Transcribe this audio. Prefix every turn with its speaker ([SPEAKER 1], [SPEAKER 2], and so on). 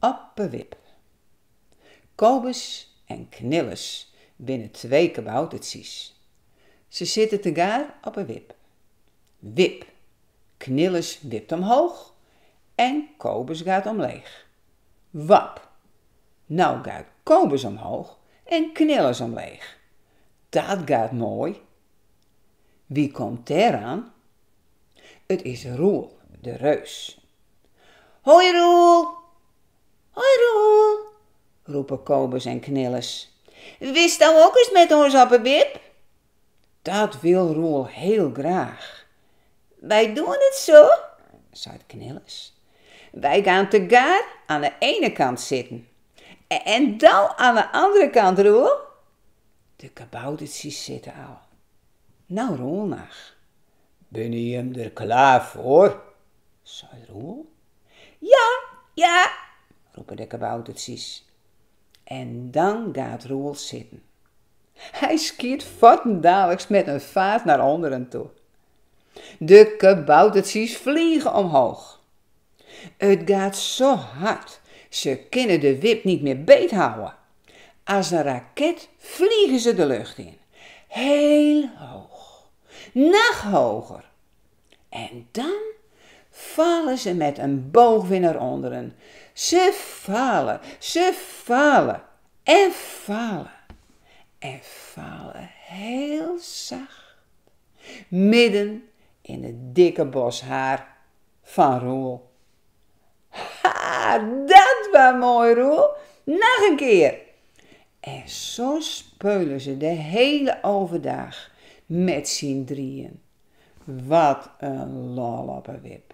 [SPEAKER 1] op een wip. Kobus en Knillis binnen 2 kaboutertjes. Ze zitten tegaar op een wip. Wip. Knillis wipt omhoog en Kobus gaat omleeg. Wap. Nou gaat Kobus omhoog en Knillis omleeg. Dat gaat mooi. Wie komt eraan? Het is Roel, de reus. Hoi Roel! Hoi Roel! Roepen Kobus en Knillis. Wist nou ook eens met ons op een wip? Dat wil Roel heel graag. Wij doen het zo, zei Knillis. Wij gaan tegaar aan de ene kant zitten. En dan aan de andere kant, Roel. De kaboutertjes zitten al. Nou, Roel nog. Ben je hem er klaar voor? Zei Roel. Ja, roepen de kaboutertjes. En dan gaat Roel zitten. Hij skiet voortdaliks met een vaart naar onderen toe. De kaboutertjes vliegen omhoog. Het gaat zo hard, ze kunnen de wip niet meer beethouden. Als een raket vliegen ze de lucht in. Heel hoog, nog hoger. En dan vallen ze met een boog weer naar onderen. Ze falen en falen. En falen heel zacht. Midden in het dikke bos haar van Roel. Ha, dat was mooi, Roel. Nog een keer. En zo spelen ze de hele overdag met z'n drieën. Wat een lol op een wip.